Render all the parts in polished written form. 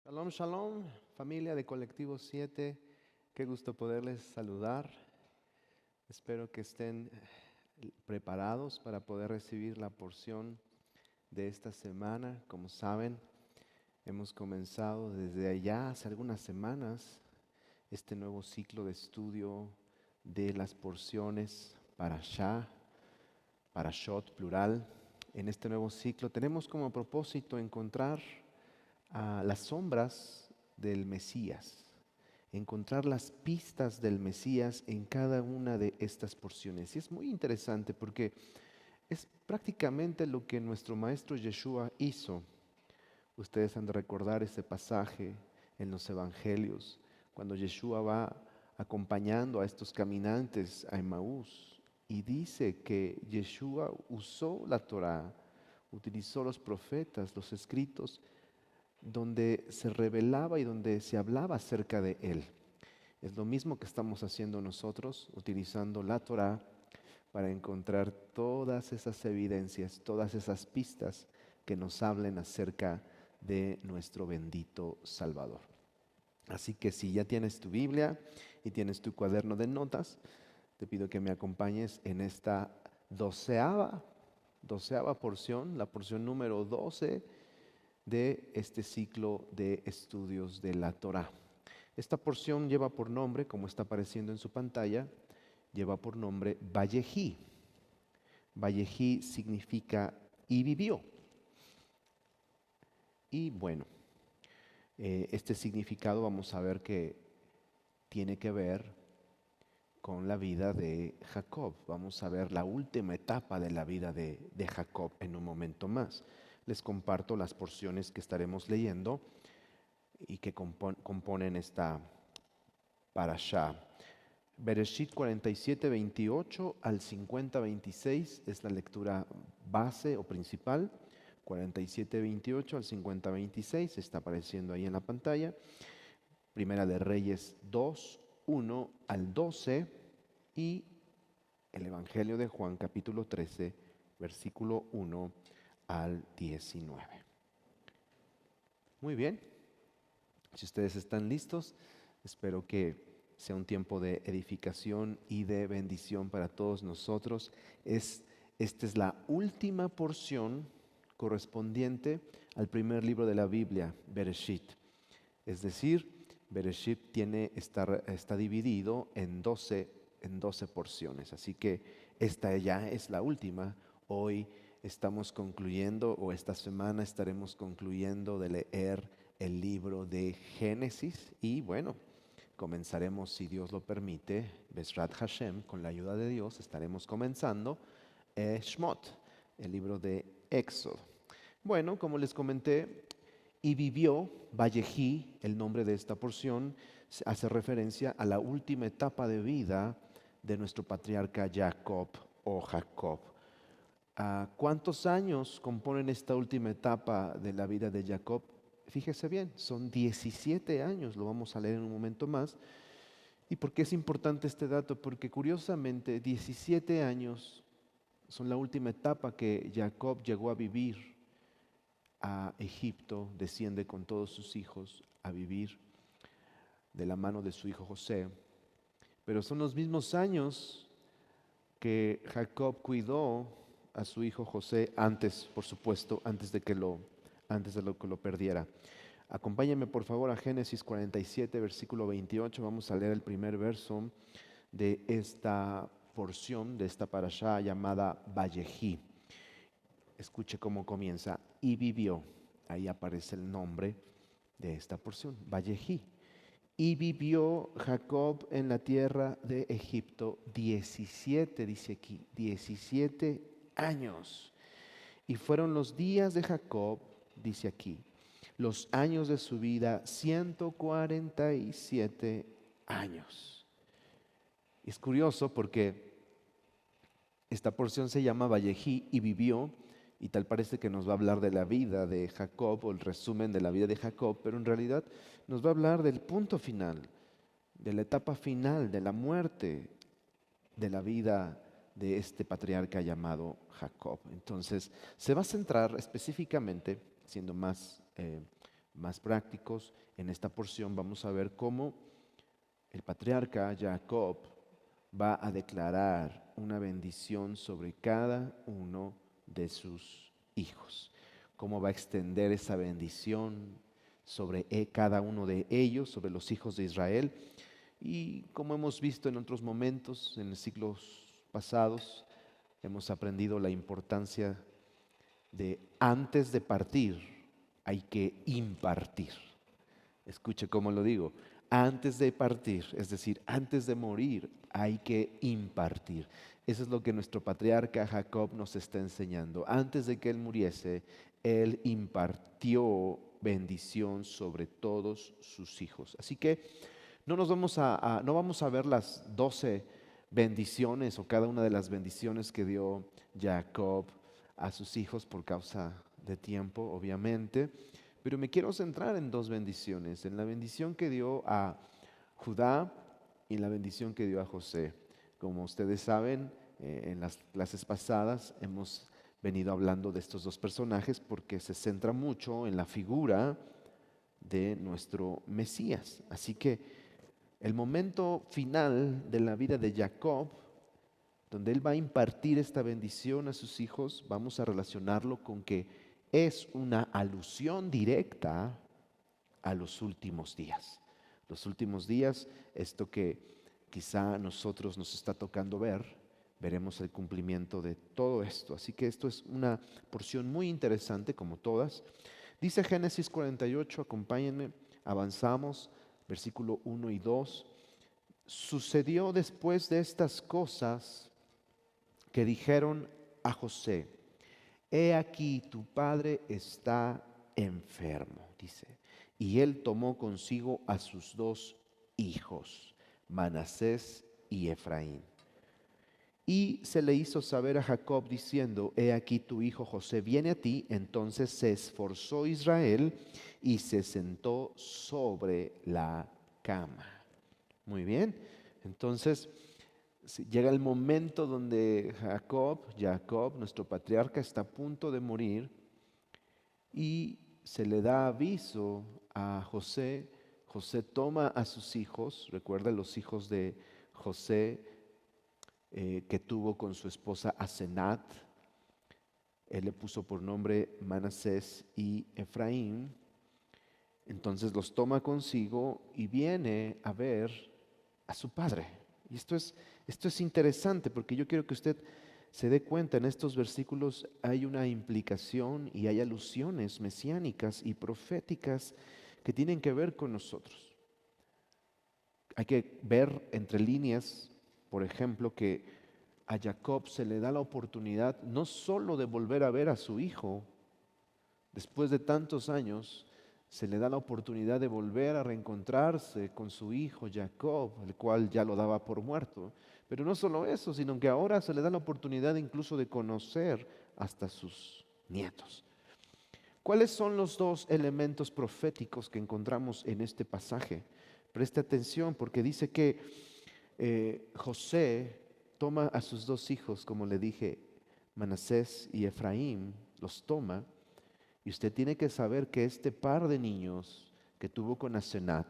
Shalom, shalom, familia de Colectivo 7. Qué gusto poderles saludar. Espero que estén preparados para poder recibir la porción de esta semana. Como saben, hemos comenzado desde allá hace algunas semanas este nuevo ciclo de estudio de las porciones Parashot plural. En este nuevo ciclo tenemos como propósito encontrar las sombras del Mesías, encontrar las pistas del Mesías en cada una de estas porciones. Y es muy interesante porque es prácticamente lo que nuestro maestro Yeshua hizo. Ustedes han de recordar ese pasaje en los evangelios, cuando Yeshua va acompañando a estos caminantes a Emaús y dice que Yeshua usó la Torá, utilizó los profetas, los escritos, donde se revelaba y donde se hablaba acerca de Él. Es lo mismo que estamos haciendo nosotros, utilizando la Torá para encontrar todas esas evidencias, todas esas pistas que nos hablen acerca de nuestro bendito Salvador. Así que si ya tienes tu Biblia y tienes tu cuaderno de notas, te pido que me acompañes en esta doceava porción, la porción número 12 de este ciclo de estudios de la Torá. Esta porción lleva por nombre, como está apareciendo en su pantalla, lleva por nombre Vallejí. Vallejí significa y vivió. Y bueno, este significado vamos a ver que tiene que ver con la vida de Jacob. Vamos a ver la última etapa de la vida de Jacob en un momento más. Les comparto las porciones que estaremos leyendo y que componen esta parashá. Bereshit 47, 28 al 50, 26 es la lectura base o principal. 47, 28 al 50, 26 está apareciendo ahí en la pantalla. Primera de Reyes 2, 1 al 12 y el Evangelio de Juan capítulo 13, versículo 1 al 19. Muy bien. Si ustedes están listos, espero que sea un tiempo de edificación y de bendición para todos nosotros. Esta es la última porción correspondiente al primer libro de la Biblia, Bereshit. Es decir, Bereshit está dividido en 12 porciones. Así que esta ya es la última. Hoy estamos concluyendo, o esta semana estaremos concluyendo de leer el libro de Génesis y bueno, comenzaremos, si Dios lo permite, Bezrat Hashem, con la ayuda de Dios, estaremos comenzando Shmot, el libro de Éxodo. Bueno, como les comenté, y vivió, Vallejí, el nombre de esta porción, hace referencia a la última etapa de vida de nuestro patriarca Jacob o Jacob. ¿Cuántos años componen esta última etapa de la vida de Jacob? Fíjese bien, son 17 años, lo vamos a leer en un momento más. ¿Y por qué es importante este dato? Porque curiosamente 17 años son la última etapa que Jacob llegó a vivir a Egipto, desciende con todos sus hijos a vivir de la mano de su hijo José. Pero son los mismos años que Jacob cuidó a su hijo José antes, por supuesto, antes de que lo perdiera. Acompáñenme por favor a Génesis 47, versículo 28. Vamos a leer el primer verso de esta porción, de esta parashá llamada Vallejí. Escuche cómo comienza. Y vivió. Ahí aparece el nombre de esta porción, Vallejí. Y vivió Jacob en la tierra de Egipto 17, dice aquí, 17 años. Y fueron los días de Jacob, dice aquí, los años de su vida, 147 años. Es curioso porque esta porción se llama Vallejí y vivió, y tal parece que nos va a hablar de la vida de Jacob o el resumen de la vida de Jacob, pero en realidad nos va a hablar del punto final, de la etapa final, de la muerte de la vida de este patriarca llamado Jacob. Entonces, se va a centrar específicamente, siendo más más prácticos, en esta porción vamos a ver cómo el patriarca Jacob va a declarar una bendición sobre cada uno de sus hijos. Cómo va a extender esa bendición sobre cada uno de ellos, sobre los hijos de Israel. Y como hemos visto en otros momentos, en los siglos pasados, hemos aprendido la importancia de antes de partir hay que impartir. Escuche cómo lo digo. Antes de partir, es decir, antes de morir, hay que impartir. Eso es lo que nuestro patriarca Jacob nos está enseñando. Antes de que él muriese, él impartió bendición sobre todos sus hijos. Así que no vamos a ver las 12 bendiciones o cada una de las bendiciones que dio Jacob a sus hijos por causa de tiempo, obviamente. Pero me quiero centrar en dos bendiciones, en la bendición que dio a Judá y en la bendición que dio a José. Como ustedes saben, en las clases pasadas hemos venido hablando de estos dos personajes porque se centra mucho en la figura de nuestro Mesías. Así que el momento final de la vida de Jacob, donde él va a impartir esta bendición a sus hijos, vamos a relacionarlo con que es una alusión directa a los últimos días. Los últimos días, esto que quizá a nosotros nos está tocando ver, veremos el cumplimiento de todo esto. Así que esto es una porción muy interesante, como todas. Dice Génesis 48, acompáñenme, avanzamos, versículo 1 y 2. Sucedió después de estas cosas que dijeron a José: he aquí tu padre está enfermo, dice. Y él tomó consigo a sus dos hijos, Manasés y Efraín. Y se le hizo saber a Jacob diciendo: he aquí tu hijo José viene a ti. Entonces se esforzó Israel y se sentó sobre la cama. Muy bien, entonces llega el momento donde Jacob, nuestro patriarca, está a punto de morir y se le da aviso a José. José toma a sus hijos, recuerda los hijos de José que tuvo con su esposa Asenat. Él le puso por nombre Manasés y Efraín. Entonces los toma consigo y viene a ver a su padre. Y esto es interesante porque yo quiero que usted se dé cuenta, en estos versículos hay una implicación y hay alusiones mesiánicas y proféticas que tienen que ver con nosotros. Hay que ver entre líneas, por ejemplo, que a Jacob se le da la oportunidad no solo de volver a ver a su hijo, después de tantos años, se le da la oportunidad de volver a reencontrarse con su hijo Jacob, el cual ya lo daba por muerto. Pero no solo eso, sino que ahora se le da la oportunidad incluso de conocer hasta sus nietos. ¿Cuáles son los dos elementos proféticos que encontramos en este pasaje? Preste atención porque dice que José toma a sus dos hijos, como le dije, Manasés y Efraín, los toma. Y usted tiene que saber que este par de niños que tuvo con Asenat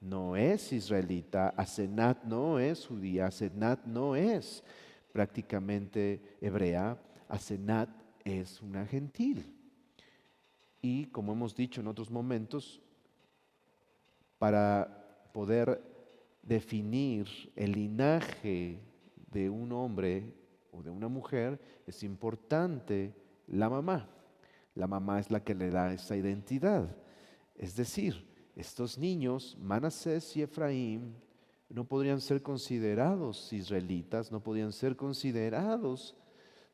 no es israelita, Asenat no es judía, Asenat no es prácticamente hebrea, Asenat es una gentil. Y como hemos dicho en otros momentos, para poder definir el linaje de un hombre o de una mujer, es importante la mamá. La mamá es la que le da esa identidad. Es decir, estos niños, Manasés y Efraín, no podrían ser considerados israelitas, no podrían ser considerados,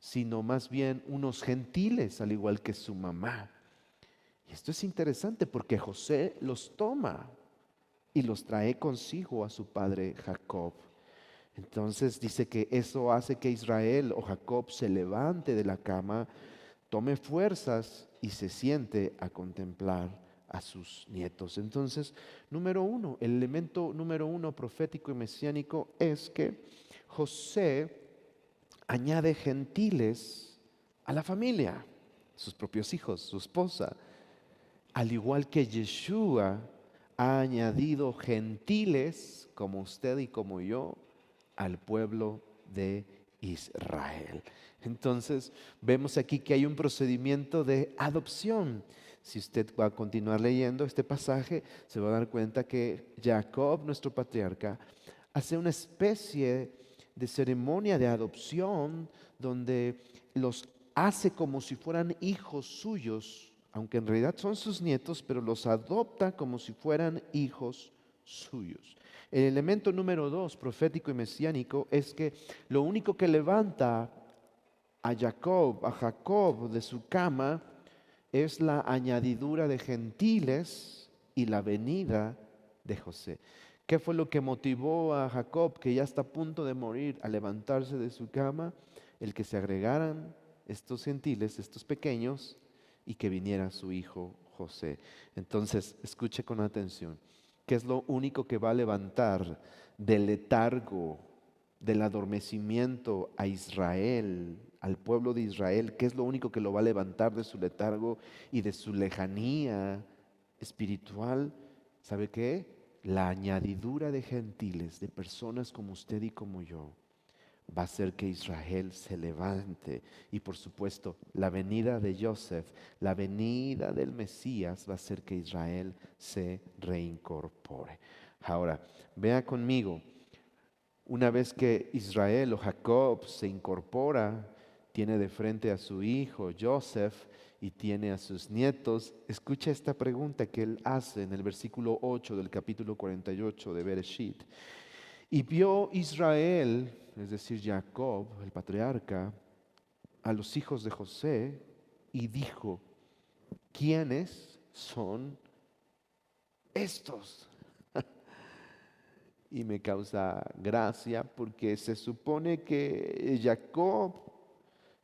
sino más bien unos gentiles, al igual que su mamá. Y esto es interesante porque José los toma y los trae consigo a su padre Jacob. Entonces dice que eso hace que Israel o Jacob se levante de la cama, tome fuerzas y se siente a contemplar a sus nietos. Entonces, el elemento número uno profético y mesiánico es que José añade gentiles a la familia, sus propios hijos, su esposa. al igual que Yeshua ha añadido gentiles como usted y como yo al pueblo de Israel. Entonces vemos aquí que hay un procedimiento de adopción. Si usted va a continuar leyendo este pasaje, se va a dar cuenta que Jacob, nuestro patriarca, hace una especie de ceremonia de adopción donde los hace como si fueran hijos suyos, aunque en realidad son sus nietos, pero los adopta como si fueran hijos suyos. El elemento número 2, profético y mesiánico, es que lo único que levanta a Jacob de su cama es la añadidura de gentiles y la venida de José. ¿Qué fue lo que motivó a Jacob, que ya está a punto de morir, a levantarse de su cama? El que se agregaran estos gentiles, estos pequeños, y que viniera su hijo José. Entonces, escuche con atención. ¿Qué es lo único que va a levantar del letargo, del adormecimiento a Israel, al pueblo de Israel? ¿Qué es lo único que lo va a levantar de su letargo y de su lejanía espiritual? ¿Sabe qué? La añadidura de gentiles, de personas como usted y como yo, va a hacer que Israel se levante. Y por supuesto, la venida de Joseph, la venida del Mesías va a hacer que Israel se reincorpore. Ahora, vea conmigo, una vez que Israel o Jacob se incorpora, tiene de frente a su hijo Joseph y tiene a sus nietos, escucha esta pregunta que él hace en el versículo 8 del capítulo 48 de Bereshit. Y vio Israel, es decir, Jacob, el patriarca, a los hijos de José y dijo, ¿quiénes son estos? Y me causa gracia porque se supone que Jacob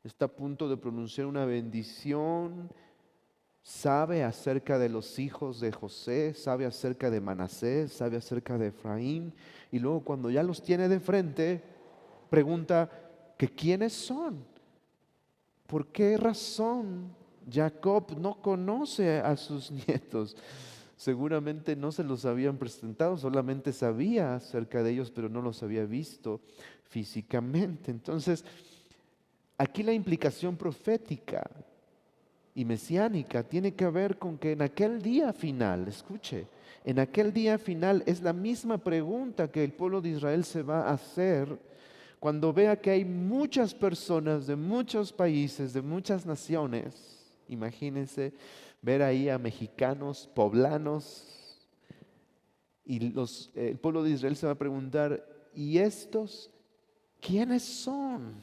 está a punto de pronunciar una bendición, sabe acerca de los hijos de José, sabe acerca de Manasés, sabe acerca de Efraín, y luego cuando ya los tiene de frente, pregunta que quiénes son. ¿Por qué razón Jacob no conoce a sus nietos? Seguramente no se los habían presentado, solamente sabía acerca de ellos, pero no los había visto físicamente. Entonces, aquí la implicación profética y mesiánica tiene que ver con que en aquel día final, escuche, en aquel día final es la misma pregunta que el pueblo de Israel se va a hacer cuando vea que hay muchas personas de muchos países, de muchas naciones. Imagínense ver ahí a mexicanos, poblanos, y el pueblo de Israel se va a preguntar, ¿y estos quiénes son?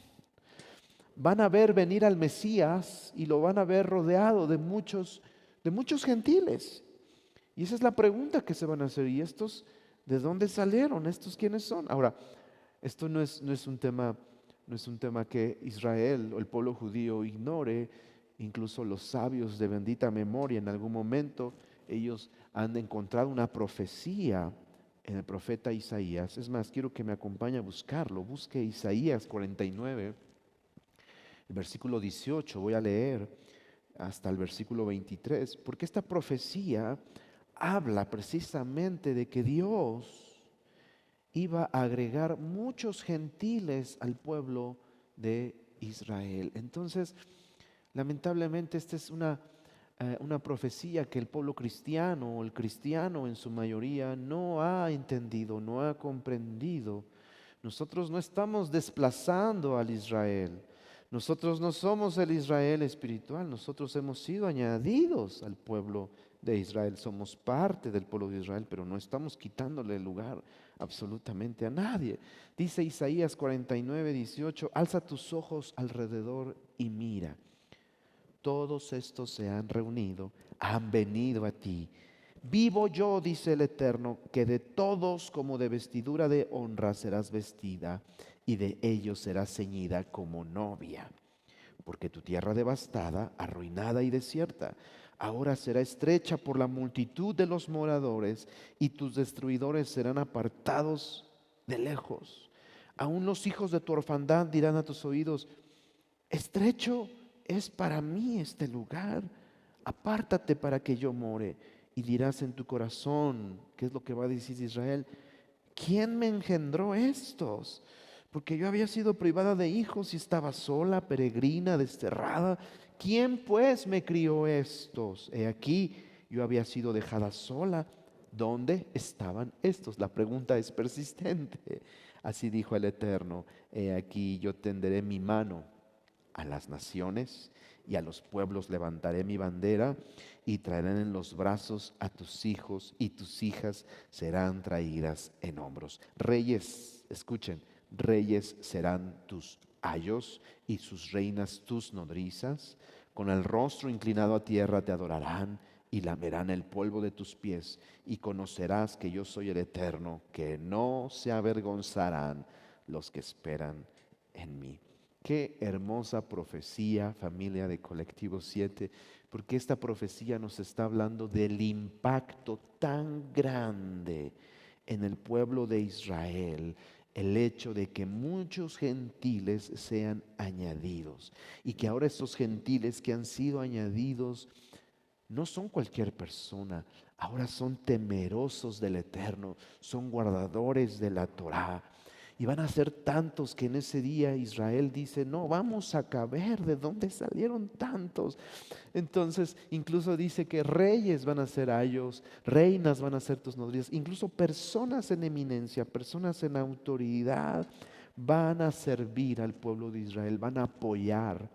Van a ver venir al Mesías y lo van a ver rodeado de muchos gentiles. Y esa es la pregunta que se van a hacer. ¿Y estos de dónde salieron? ¿Estos quiénes son? Ahora, esto no es un tema, no es un tema que Israel o el pueblo judío ignore. Incluso los sabios de bendita memoria en algún momento ellos han encontrado una profecía en el profeta Isaías. Es más, quiero que me acompañe a buscarlo. Busque Isaías 49. El versículo 18, voy a leer hasta el versículo 23, porque esta profecía habla precisamente de que Dios iba a agregar muchos gentiles al pueblo de Israel. Entonces, lamentablemente esta es una profecía que el pueblo cristiano o el cristiano en su mayoría no ha entendido, no ha comprendido. Nosotros no estamos desplazando al Israel. Nosotros no somos el Israel espiritual, nosotros hemos sido añadidos al pueblo de Israel, somos parte del pueblo de Israel, pero no estamos quitándole el lugar absolutamente a nadie. Dice Isaías 49, 18, alza tus ojos alrededor y mira, todos estos se han reunido, han venido a ti. Vivo yo, dice el Eterno, que de todos como de vestidura de honra serás vestida y de ellos serás ceñida como novia. Porque tu tierra devastada, arruinada y desierta, ahora será estrecha por la multitud de los moradores y tus destruidores serán apartados de lejos. Aún los hijos de tu orfandad dirán a tus oídos, estrecho es para mí este lugar, apártate para que yo more. Y dirás en tu corazón, ¿qué es lo que va a decir Israel? ¿Quién me engendró estos? Porque yo había sido privada de hijos y estaba sola, peregrina, desterrada. ¿Quién pues me crió estos? He aquí, yo había sido dejada sola. ¿Dónde estaban estos? La pregunta es persistente. Así dijo el Eterno, he aquí yo tenderé mi mano a las naciones y a los pueblos levantaré mi bandera y traerán en los brazos a tus hijos y tus hijas serán traídas en hombros. Reyes, escuchen, reyes serán tus ayos y sus reinas tus nodrizas. Con el rostro inclinado a tierra te adorarán y lamerán el polvo de tus pies y conocerás que yo soy el Eterno, que no se avergonzarán los que esperan en mí. Qué hermosa profecía, familia de Colectivo 7, porque esta profecía nos está hablando del impacto tan grande en el pueblo de Israel, el hecho de que muchos gentiles sean añadidos y que ahora estos gentiles que han sido añadidos no son cualquier persona, ahora son temerosos del Eterno, son guardadores de la Torá. Y van a ser tantos que en ese día Israel dice, no, vamos a caber de dónde salieron tantos. Entonces, incluso dice que reyes van a ser ayos, reinas van a ser tus nodrizas, incluso personas en eminencia, personas en autoridad van a servir al pueblo de Israel, van a apoyar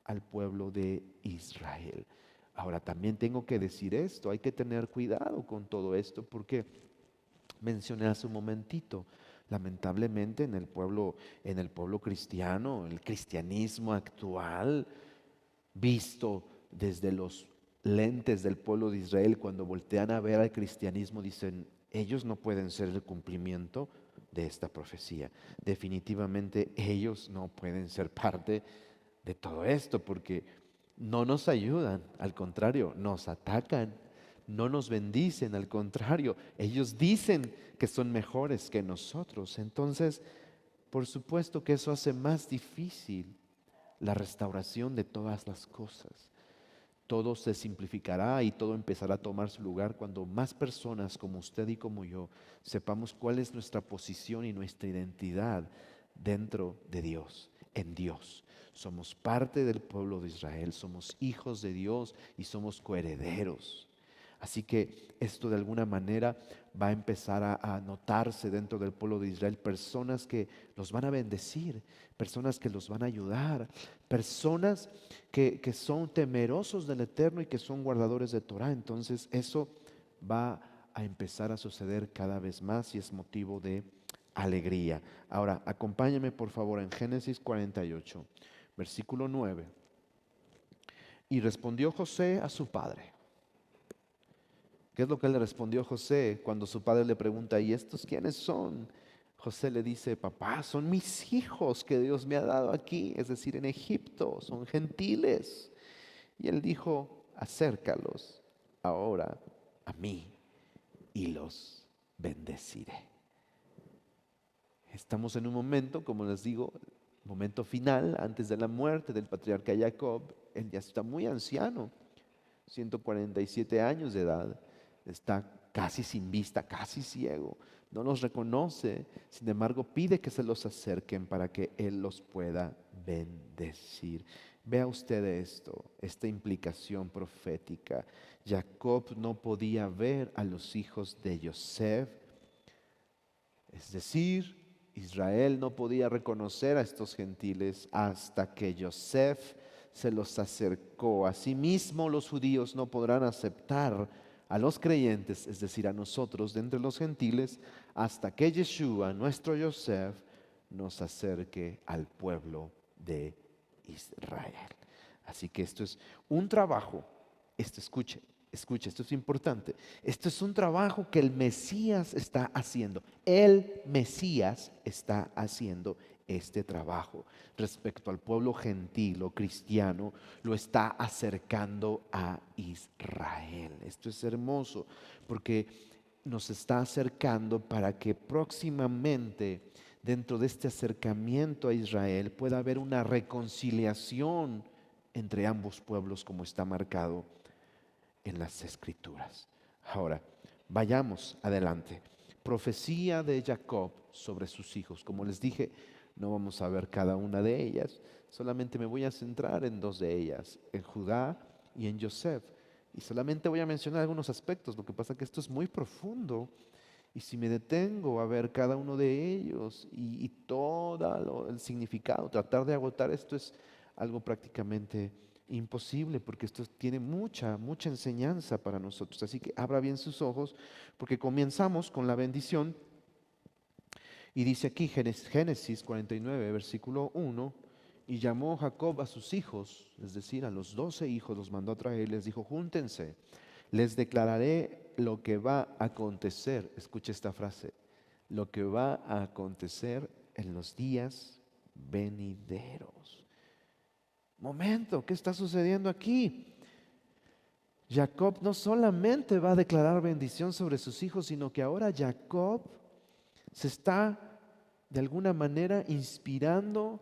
al pueblo de Israel. Ahora, también tengo que decir esto, hay que tener cuidado con todo esto porque mencioné hace un momentito, lamentablemente en el pueblo cristiano, el cristianismo actual, visto desde los lentes del pueblo de Israel, cuando voltean a ver al cristianismo, dicen, ellos no pueden ser el cumplimiento de esta profecía. Definitivamente ellos no pueden ser parte de todo esto porque no nos ayudan, al contrario, nos atacan, no nos bendicen, al contrario, ellos dicen que son mejores que nosotros. Entonces, por supuesto que eso hace más difícil la restauración de todas las cosas. Todo se simplificará y todo empezará a tomar su lugar cuando más personas como usted y como yo sepamos cuál es nuestra posición y nuestra identidad dentro de Dios, en Dios. Somos parte del pueblo de Israel, somos hijos de Dios y somos coherederos. Así que esto de alguna manera va a empezar a notarse dentro del pueblo de Israel, personas que los van a bendecir, personas que los van a ayudar, personas que son temerosos del Eterno y que son guardadores de Torah. Entonces eso va a empezar a suceder cada vez más y es motivo de alegría. Ahora, acompáñame por favor en Génesis 48, versículo 9. Y respondió José a su padre. ¿Qué es lo que le respondió José cuando su padre le pregunta, ¿y estos quiénes son? José le dice, papá, son mis hijos que Dios me ha dado aquí, es decir, en Egipto, son gentiles. Y él dijo, acércalos ahora a mí y los bendeciré. Estamos en un momento, como les digo, momento final, antes de la muerte del patriarca Jacob. Él ya está muy anciano, 147 años de edad, está casi sin vista, casi ciego, no los reconoce, sin embargo pide que se los acerquen para que Él los pueda bendecir. Vea usted esto, esta implicación profética. Jacob no podía ver a los hijos de Yosef, es decir, Israel no podía reconocer a estos gentiles hasta que Yosef se los acercó. Asimismo, los judíos no podrán aceptar a los creyentes, es decir, a nosotros de entre los gentiles, hasta que Yeshua, nuestro Yosef, nos acerque al pueblo de Israel. Así que esto es un trabajo, escuche, esto es importante. Esto es un trabajo que el Mesías está haciendo. El Mesías está haciendo este trabajo respecto al pueblo gentil o cristiano, lo está acercando a Israel. Esto es hermoso porque nos está acercando para que próximamente dentro de este acercamiento a Israel pueda haber una reconciliación entre ambos pueblos como está marcado en las Escrituras. Ahora, vayamos adelante. Profecía de Jacob sobre sus hijos. Como les dije, no vamos a ver cada una de ellas, solamente me voy a centrar en dos de ellas, en Judá y en Joseph. Y solamente voy a mencionar algunos aspectos, lo que pasa es que esto es muy profundo. Y si me detengo a ver cada uno de ellos y todo el significado, tratar de agotar esto es algo prácticamente imposible porque esto tiene mucha, mucha enseñanza para nosotros. Así que abra bien sus ojos porque comenzamos con la bendición y dice aquí Génesis 49, versículo 1, y llamó Jacob a sus hijos, es decir, a los 12 hijos, los mandó a traer y les dijo, júntense, les declararé lo que va a acontecer. Escuche esta frase, lo que va a acontecer en los días venideros. Momento, ¿qué está sucediendo aquí? Jacob no solamente va a declarar bendición sobre sus hijos, sino que ahora Jacob se está de alguna manera inspirando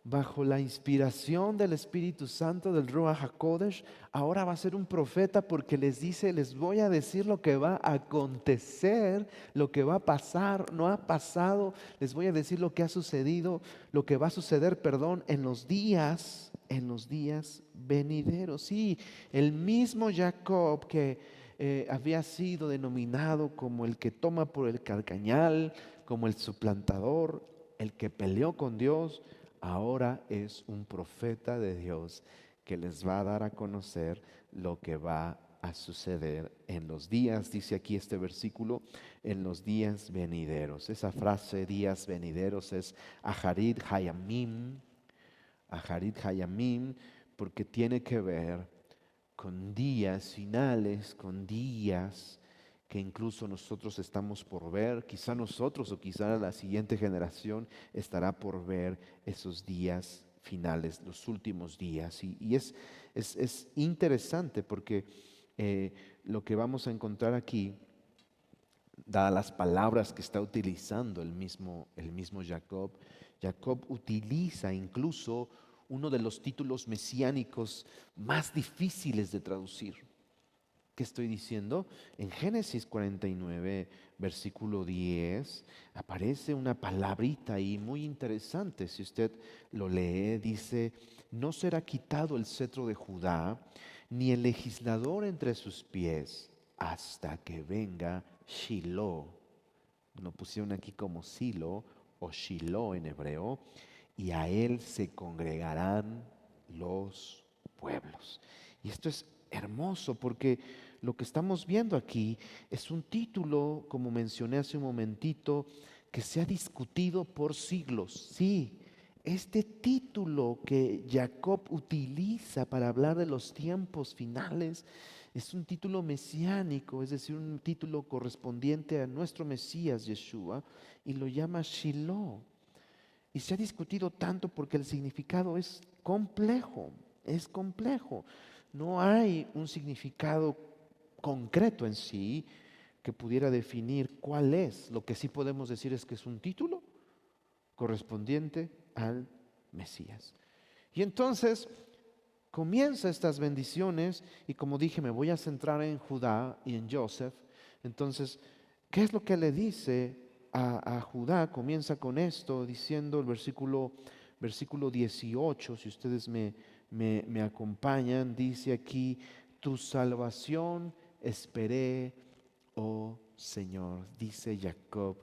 bajo la inspiración del Espíritu Santo, del Ruach HaKodesh. Ahora va a ser un profeta porque les dice, les voy a decir lo que va a acontecer, lo que va a pasar, no ha pasado, les voy a decir lo que ha sucedido, lo que va a suceder, perdón, en los días venideros. Sí, el mismo Jacob que había sido denominado como el que toma por el carcañal, como el suplantador, el que peleó con Dios, ahora es un profeta de Dios que les va a dar a conocer lo que va a suceder en los días, dice aquí este versículo, en los días venideros. Esa frase, días venideros, es Aharit Hayamim, porque tiene que ver con días finales, con días que incluso nosotros estamos por ver, quizá nosotros o quizá la siguiente generación estará por ver esos días finales, los últimos días. Y es interesante porque lo que vamos a encontrar aquí, dadas las palabras que está utilizando el mismo Jacob, Jacob utiliza incluso uno de los títulos mesiánicos más difíciles de traducir. ¿Qué estoy diciendo? En Génesis 49, versículo 10, aparece una palabrita ahí muy interesante. Si usted lo lee, dice, no será quitado el cetro de Judá, ni el legislador entre sus pies, hasta que venga Shiloh. Lo pusieron aquí como Silo o Shiloh en hebreo, y a él se congregarán los pueblos. Y esto es hermoso porque lo que estamos viendo aquí es un título, como mencioné hace un momentito, que se ha discutido por siglos. Sí, este título que Jacob utiliza para hablar de los tiempos finales es un título mesiánico, es decir, un título correspondiente a nuestro Mesías Yeshua, y lo llama Shiloh. Y se ha discutido tanto porque el significado es complejo, es complejo. No hay un significado concreto en sí que pudiera definir cuál es. Lo que sí podemos decir es que es un título correspondiente al Mesías. Y entonces comienza estas bendiciones y como dije me voy a centrar en Judá y en Joseph. Entonces, ¿qué es lo que le dice a Judá? Comienza con esto diciendo el versículo 18, si ustedes me acompañan, dice aquí, tu salvación esperé, oh Señor, dice Jacob.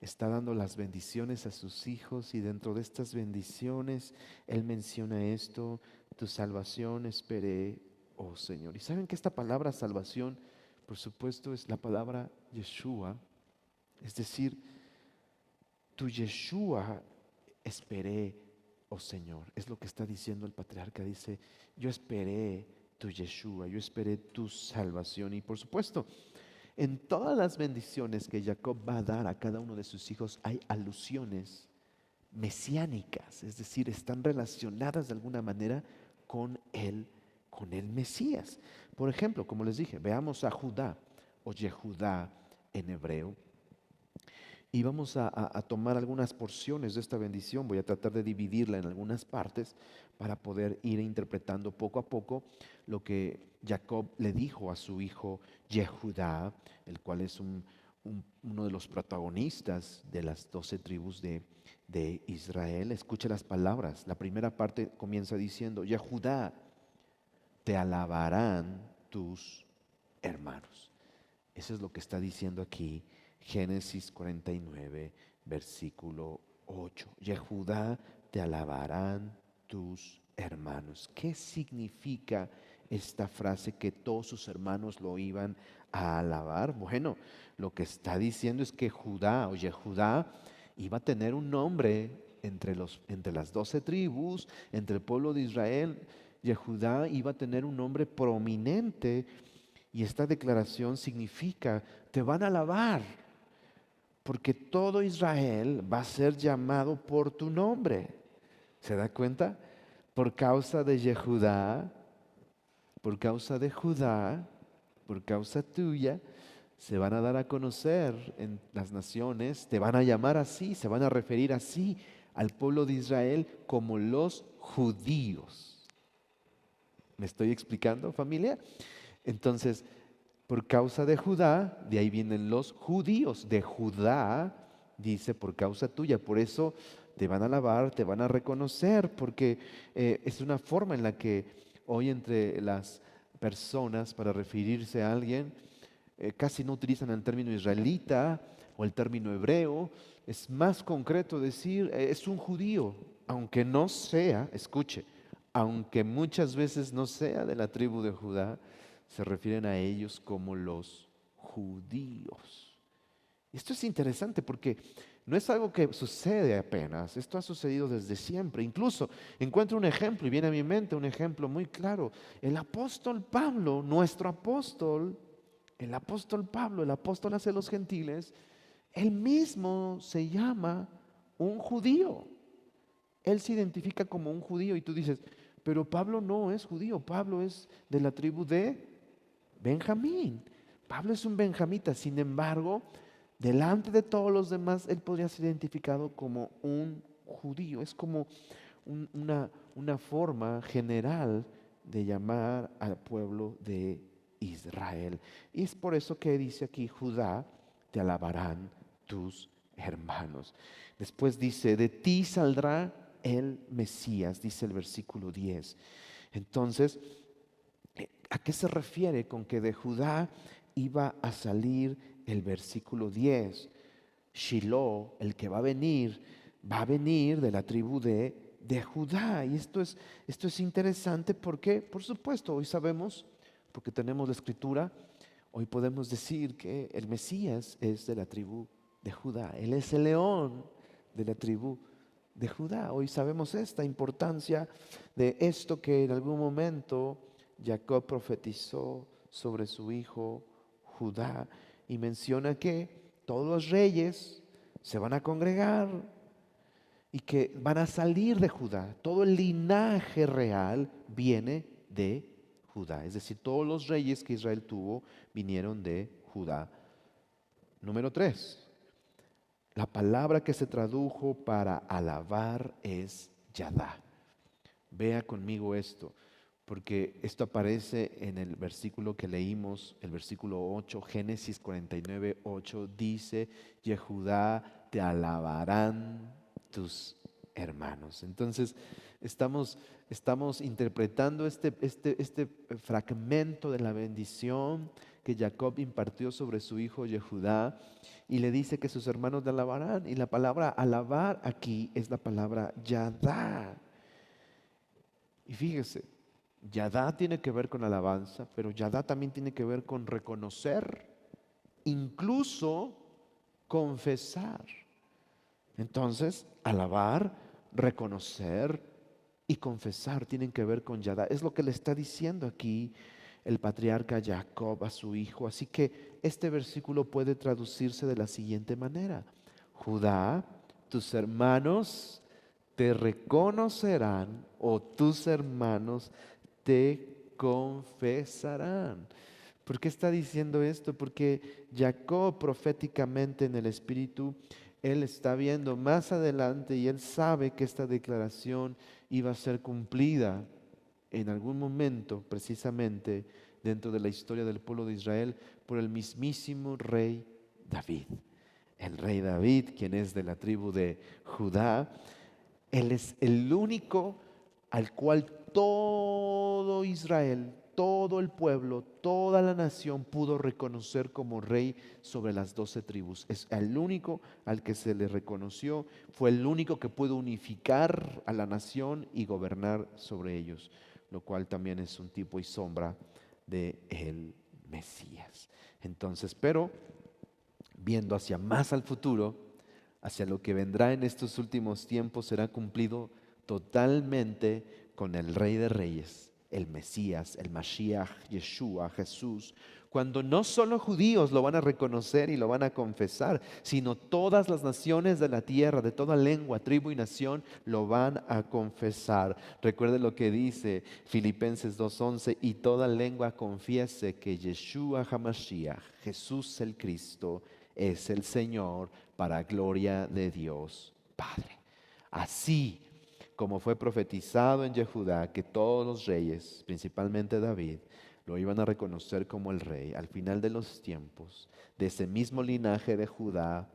Está dando las bendiciones a sus hijos y dentro de estas bendiciones él menciona esto, tu salvación esperé, oh Señor. Y saben que esta palabra salvación, por supuesto, es la palabra Yeshua, es decir, tu Yeshua esperé, oh Señor. Es lo que está diciendo el patriarca, dice, yo esperé tu Yeshua, yo esperé tu salvación. Y por supuesto, en todas las bendiciones que Jacob va a dar a cada uno de sus hijos hay alusiones mesiánicas, es decir, están relacionadas de alguna manera con el Mesías. Por ejemplo, como les dije, veamos a Judá o Yehudá en hebreo. Y vamos a tomar algunas porciones de esta bendición. Voy a tratar de dividirla en algunas partes para poder ir interpretando poco a poco lo que Jacob le dijo a su hijo Yehudá, el cual es uno de los protagonistas de las 12 tribus de Israel. Escucha las palabras. La primera parte comienza diciendo: Yehudá, te alabarán tus hermanos. Eso es lo que está diciendo aquí Génesis 49, versículo 8. Yehudá, te alabarán tus hermanos. ¿Qué significa esta frase que todos sus hermanos lo iban a alabar? Bueno, lo que está diciendo es que Judá o Yehudá iba a tener un nombre entre las 12 tribus, entre el pueblo de Israel. Yehudá iba a tener un nombre prominente, y esta declaración significa: te van a alabar, porque todo Israel va a ser llamado por tu nombre. ¿Se da cuenta? Por causa de Yehudá, por causa de Judá, por causa tuya, se van a dar a conocer en las naciones, te van a llamar así, se van a referir así al pueblo de Israel como los judíos. ¿Me estoy explicando, familia? Entonces, por causa de Judá, de ahí vienen los judíos. De Judá, dice, por causa tuya. Por eso te van a alabar, te van a reconocer, porque es una forma en la que hoy entre las personas, para referirse a alguien, casi no utilizan el término israelita o el término hebreo. Es más concreto decir, es un judío, aunque no sea, escuche, aunque muchas veces no sea de la tribu de Judá, se refieren a ellos como los judíos. Esto es interesante porque no es algo que sucede apenas, esto ha sucedido desde siempre. Incluso encuentro un ejemplo y viene a mi mente un ejemplo muy claro. El apóstol Pablo, nuestro apóstol, el apóstol Pablo, el apóstol hacia los gentiles, él mismo se llama un judío. Él se identifica como un judío y tú dices, pero Pablo no es judío, Pablo es de la tribu de Benjamín. Pablo es un benjamita, sin embargo, delante de todos los demás, él podría ser identificado como un judío. Es como una forma general de llamar al pueblo de Israel. Y es por eso que dice aquí: Judá, te alabarán tus hermanos. Después dice: de ti saldrá el Mesías, dice el versículo 10. Entonces, ¿a qué se refiere con que de Judá iba a salir el versículo 10? Shiloh, el que va a venir de la tribu de Judá. Y esto es interesante porque, por supuesto, hoy sabemos, porque tenemos la escritura, hoy podemos decir que el Mesías es de la tribu de Judá. Él es el león de la tribu de Judá. Hoy sabemos esta importancia de esto que en algún momento Jacob profetizó sobre su hijo Judá, y menciona que todos los reyes se van a congregar y que van a salir de Judá. Todo el linaje real viene de Judá. Es decir, todos los reyes que Israel tuvo vinieron de Judá. Número 3. La palabra que se tradujo para alabar es Yadá. Vea conmigo esto, porque esto aparece en el versículo que leímos, el versículo 8, Génesis 49, 8, dice: Yehudá, te alabarán tus hermanos. Entonces, estamos interpretando este fragmento de la bendición que Jacob impartió sobre su hijo Yehudá, y le dice que sus hermanos le alabarán. Y la palabra alabar aquí es la palabra Yadá. Y fíjese, Yadá tiene que ver con alabanza, pero Yadá también tiene que ver con reconocer, incluso confesar. Entonces, alabar, reconocer y confesar tienen que ver con Yadá. Es lo que le está diciendo aquí el patriarca Jacob a su hijo. Así que este versículo puede traducirse de la siguiente manera: Judá, tus hermanos te reconocerán, o tus hermanos te confesarán. ¿Por qué está diciendo esto? Porque Jacob proféticamente en el Espíritu Él está viendo más adelante y él sabe que esta declaración iba a ser cumplida en algún momento, precisamente dentro de la historia del pueblo de Israel, por el mismísimo rey David. El rey David, quien es de la tribu de Judá, él es el único al cual todo Israel, todo el pueblo, toda la nación pudo reconocer como rey sobre las 12 tribus. Es el único al que se le reconoció, fue el único que pudo unificar a la nación y gobernar sobre ellos, lo cual también es un tipo y sombra de el Mesías. Entonces, pero viendo hacia más al futuro, hacia lo que vendrá en estos últimos tiempos, será cumplido totalmente con el Rey de Reyes, el Mesías, el Mashiach, Yeshua, Jesús, cuando no solo judíos lo van a reconocer y lo van a confesar, sino todas las naciones de la tierra, de toda lengua, tribu y nación, lo van a confesar. Recuerde lo que dice Filipenses 2:11, y toda lengua confiese que Yeshua HaMashiach, Jesús el Cristo, es el Señor, para gloria de Dios Padre. Así como fue profetizado en Yehudá que todos los reyes, principalmente David, lo iban a reconocer como el rey al final de los tiempos, de ese mismo linaje de Judá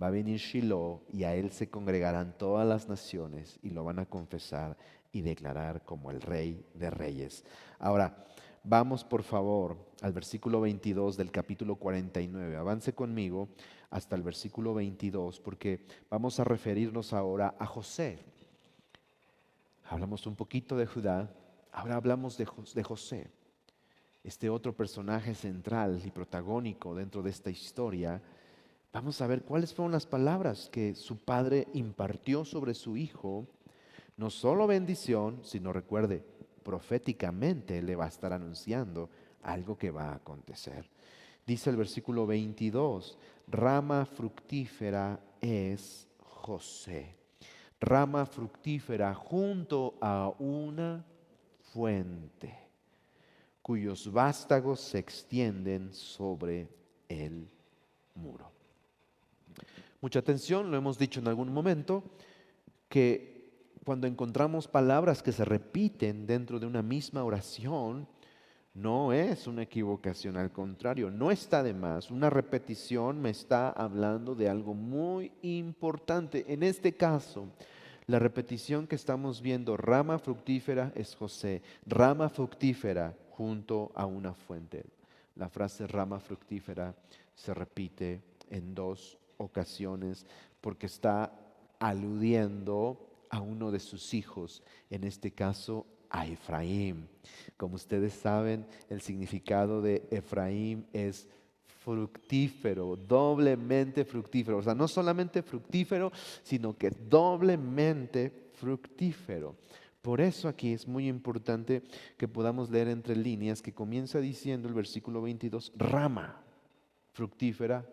va a venir Shiloh y a él se congregarán todas las naciones y lo van a confesar y declarar como el rey de reyes. Ahora, vamos por favor al versículo 22 del capítulo 49. Avance conmigo hasta el versículo 22 porque vamos a referirnos ahora a José. Hablamos un poquito de Judá, ahora hablamos de José, este otro personaje central y protagónico dentro de esta historia. Vamos a ver cuáles fueron las palabras que su padre impartió sobre su hijo. No solo bendición, sino recuerde, proféticamente le va a estar anunciando algo que va a acontecer. Dice el versículo 22, rama fructífera es José. Rama fructífera junto a una fuente, cuyos vástagos se extienden sobre el muro. Mucha atención, lo hemos dicho en algún momento, que cuando encontramos palabras que se repiten dentro de una misma oración, no es una equivocación, al contrario, no está de más. Una repetición me está hablando de algo muy importante. En este caso, la repetición que estamos viendo, rama fructífera es José, rama fructífera junto a una fuente. La frase rama fructífera se repite en dos ocasiones porque está aludiendo a uno de sus hijos, en este caso a Efraín. Como ustedes saben, el significado de Efraín es fructífero, doblemente fructífero. O sea, no solamente fructífero, sino que doblemente fructífero. Por eso aquí es muy importante que podamos leer entre líneas que comienza diciendo el versículo 22, rama fructífera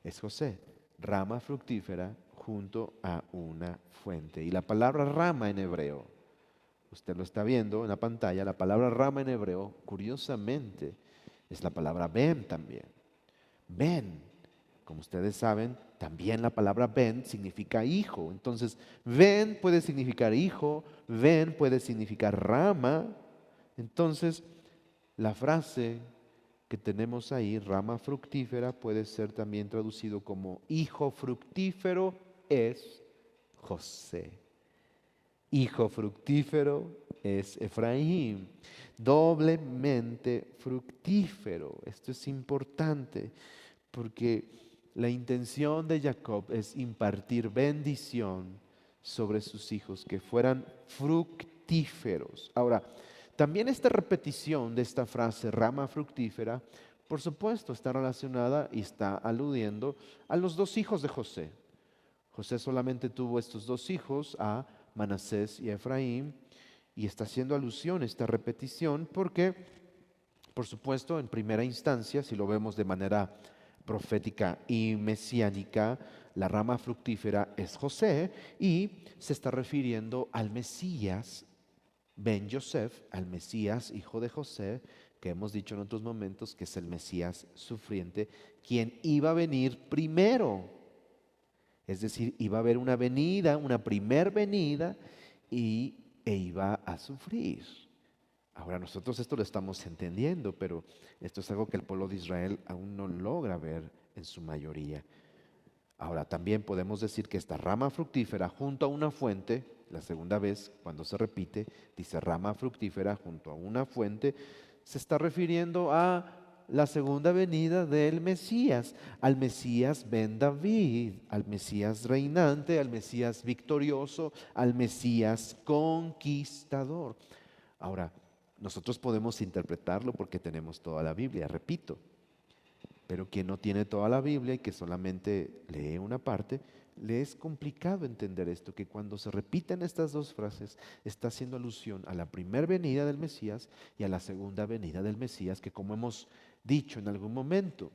es José, rama fructífera junto a una fuente. Y la palabra rama en hebreo, usted lo está viendo en la pantalla, la palabra rama en hebreo, curiosamente, es la palabra ben también. Ben, como ustedes saben, también la palabra ben significa hijo. Entonces, ben puede significar hijo, ben puede significar rama. Entonces, la frase que tenemos ahí, rama fructífera, puede ser también traducido como hijo fructífero es José. Hijo fructífero es Efraín, doblemente fructífero. Esto es importante porque la intención de Jacob es impartir bendición sobre sus hijos, que fueran fructíferos. Ahora, también esta repetición de esta frase, rama fructífera, por supuesto está relacionada y está aludiendo a los dos hijos de José. José solamente tuvo estos dos hijos, a Manasés y a Efraín, y está haciendo alusión a esta repetición porque, por supuesto, en primera instancia, si lo vemos de manera profética y mesiánica, la rama fructífera es José y se está refiriendo al Mesías, Ben Yosef, al Mesías, hijo de José, que hemos dicho en otros momentos que es el Mesías sufriente, quien iba a venir primero. Es decir, iba a haber una venida, una primer venida, e iba a sufrir. Ahora nosotros esto lo estamos entendiendo, pero esto es algo que el pueblo de Israel aún no logra ver en su mayoría. Ahora también podemos decir que esta rama fructífera junto a una fuente, la segunda vez cuando se repite, dice rama fructífera junto a una fuente, se está refiriendo a la segunda venida del Mesías, al Mesías Ben David, al Mesías reinante, al Mesías victorioso, al Mesías conquistador. Ahora, nosotros podemos interpretarlo porque tenemos toda la Biblia, repito, pero quien no tiene toda la Biblia y que solamente lee una parte, le es complicado entender esto, que cuando se repiten estas dos frases, está haciendo alusión a la primera venida del Mesías y a la segunda venida del Mesías, que como hemos dicho en algún momento,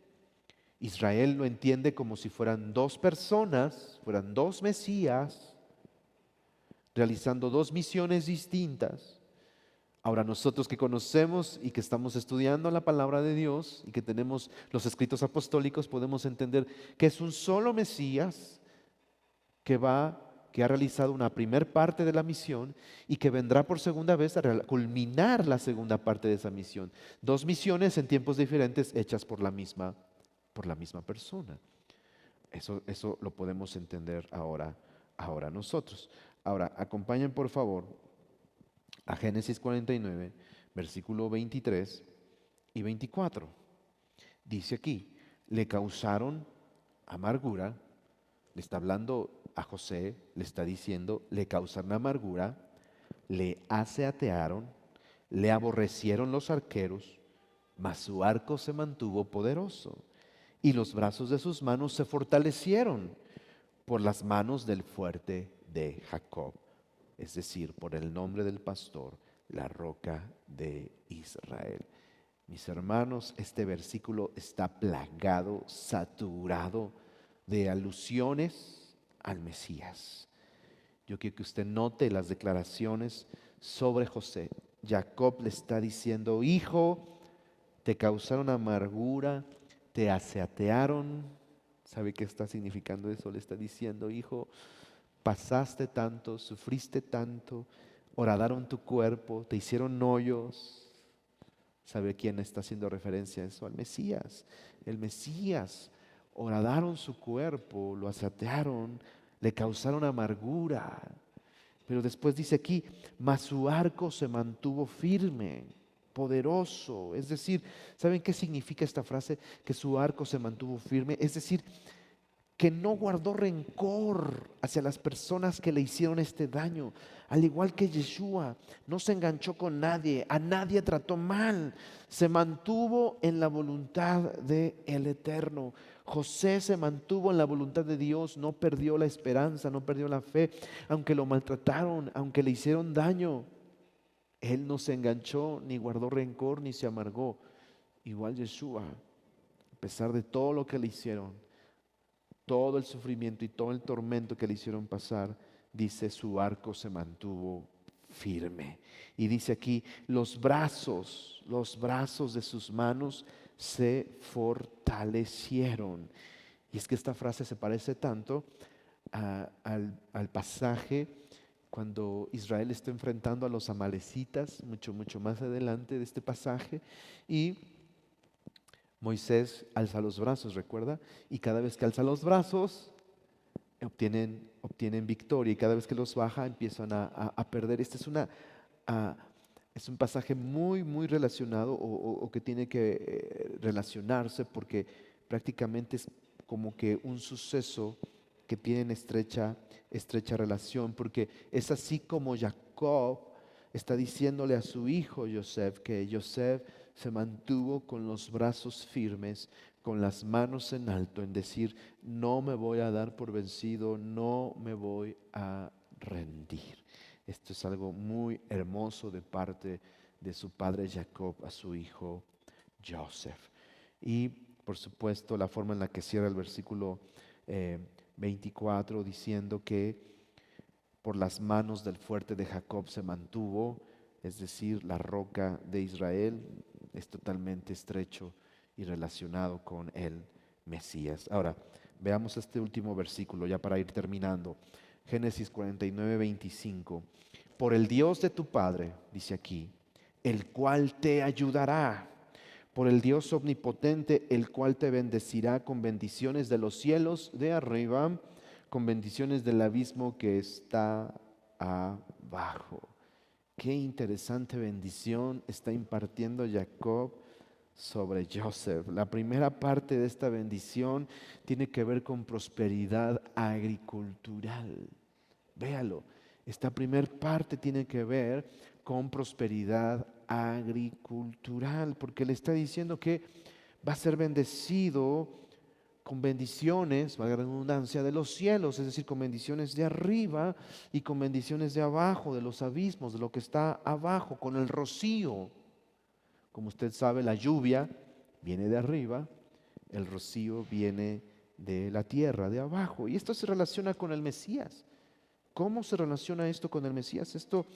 Israel lo entiende como si fueran dos personas, fueran dos Mesías, realizando dos misiones distintas. Ahora nosotros que conocemos y que estamos estudiando la palabra de Dios y que tenemos los escritos apostólicos, podemos entender que es un solo Mesías que ha realizado una primer parte de la misión y que vendrá por segunda vez a culminar la segunda parte de esa misión. Dos misiones en tiempos diferentes hechas por la misma persona. Eso lo podemos entender ahora nosotros. Ahora, acompañen por favor a Génesis 49, versículo 23 y 24. Dice aquí, le causaron amargura, le está hablando a José, le está diciendo, le causaron amargura, le aseatearon, le aborrecieron los arqueros, mas su arco se mantuvo poderoso y los brazos de sus manos se fortalecieron por las manos del fuerte de Jacob, es decir, por el nombre del pastor, la roca de Israel. Mis hermanos, este versículo está plagado, saturado de alusiones al Mesías. Yo quiero que usted note las declaraciones sobre José. Jacob le está diciendo, hijo, te causaron amargura, te aseatearon. ¿Sabe qué está significando eso? Le está diciendo, hijo, pasaste tanto, sufriste tanto, horadaron tu cuerpo, te hicieron hoyos. ¿Sabe quién está haciendo referencia a eso? Al Mesías. El Mesías, horadaron su cuerpo, lo asatearon, le causaron amargura. Pero después dice aquí, mas su arco se mantuvo firme, poderoso. Es decir, ¿saben qué significa esta frase? Que su arco se mantuvo firme. Es decir, que no guardó rencor hacia las personas que le hicieron este daño. Al igual que Yeshua, no se enganchó con nadie, a nadie trató mal, se mantuvo en la voluntad del Eterno. José se mantuvo en la voluntad de Dios, no perdió la esperanza, no perdió la fe, aunque lo maltrataron, aunque le hicieron daño. Él no se enganchó, ni guardó rencor, ni se amargó. Igual Yeshua, a pesar de todo lo que le hicieron, todo el sufrimiento y todo el tormento que le hicieron pasar, dice, su arco se mantuvo firme. Y dice aquí, los brazos de sus manos se fortalecieron. Y es que esta frase se parece tanto al pasaje cuando Israel está enfrentando a los amalecitas, mucho más adelante de este pasaje, y Moisés alza los brazos, ¿recuerda? Y cada vez que alza los brazos, obtienen victoria, y cada vez que los baja empiezan a perder. Este es un pasaje muy relacionado o que tiene que relacionarse porque prácticamente es como que un suceso que tienen estrecha relación, porque es así como Jacob está diciéndole a su hijo Yosef que Yosef se mantuvo con los brazos firmes, con las manos en alto, en decir, no me voy a dar por vencido, no me voy a rendir. Esto es algo muy hermoso de parte de su padre Jacob a su hijo Joseph. Y por supuesto la forma en la que cierra el versículo 24 diciendo que por las manos del fuerte de Jacob se mantuvo, es decir, la roca de Israel, es totalmente estrecho y relacionado con el Mesías. Ahora, Veamos este último versículo ya para ir terminando. Génesis 49, 25. Por el Dios de tu Padre, dice aquí, el cual te ayudará. Por el Dios omnipotente, el cual te bendecirá con bendiciones de los cielos de arriba, con bendiciones del abismo que está abajo. Qué interesante bendición está impartiendo Jacob sobre Joseph. La primera parte de esta bendición tiene que ver con prosperidad agricultural. Véalo, esta primera parte tiene que ver con prosperidad agricultural, porque le está diciendo que va a ser bendecido con bendiciones, valga la redundancia, de los cielos, es decir, con bendiciones de arriba y con bendiciones de abajo, de los abismos, de lo que está abajo, con el rocío. Como usted sabe, la lluvia viene de arriba, el rocío viene de la tierra, de abajo. Y esto se relaciona con el Mesías. ¿Cómo se relaciona esto con el Mesías? Esto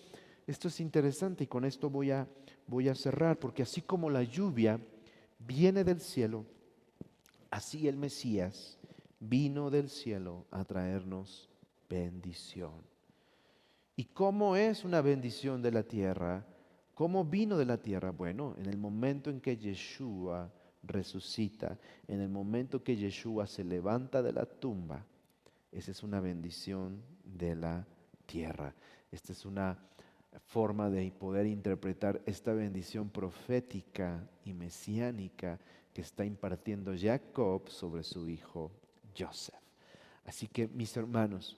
es interesante y con esto voy a cerrar, porque así como la lluvia viene del cielo, así el Mesías vino del cielo a traernos bendición. ¿Y cómo es una bendición de la tierra? ¿Cómo vino de la tierra? Bueno, en el momento en que Yeshua resucita, en el momento que Yeshua se levanta de la tumba, esa es una bendición de la tierra. Esta es una forma de poder interpretar esta bendición profética y mesiánica que está impartiendo Jacob sobre su hijo Joseph. Así que, mis hermanos,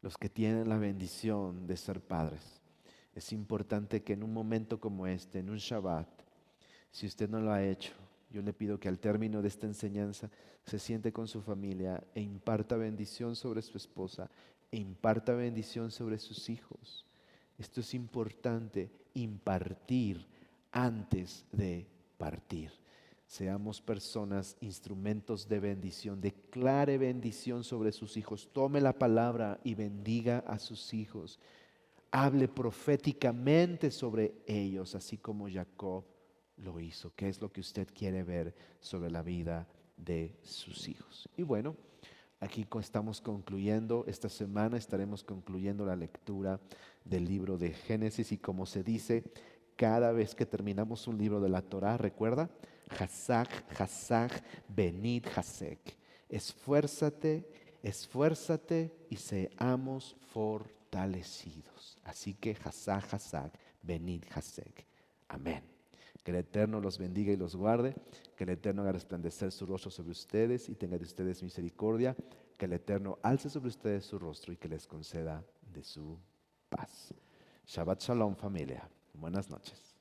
los que tienen la bendición de ser padres, es importante que en un momento como este, en un Shabbat, si usted no lo ha hecho, yo le pido que al término de esta enseñanza se siente con su familia e imparta bendición sobre su esposa e imparta bendición sobre sus hijos. Esto es importante, impartir antes de partir. Seamos personas, instrumentos de bendición. Declare bendición sobre sus hijos. Tome la palabra y bendiga a sus hijos. Hable proféticamente sobre ellos, así como Jacob lo hizo. ¿Qué es lo que usted quiere ver sobre la vida de sus hijos? Y bueno, aquí estamos concluyendo. Esta semana estaremos concluyendo la lectura del libro de Génesis y como se dice, cada vez que terminamos un libro de la Torá, recuerda, Hazak, Hazak, Benid Hasek. Esfuérzate, esfuérzate y seamos fortalecidos. Así que Hazak, Hazak, Benid Hasek. Amén. Que el Eterno los bendiga y los guarde, que el Eterno haga resplandecer su rostro sobre ustedes y tenga de ustedes misericordia, que el Eterno alce sobre ustedes su rostro y que les conceda de su paz. Shabbat Shalom, familia. Buenas noches.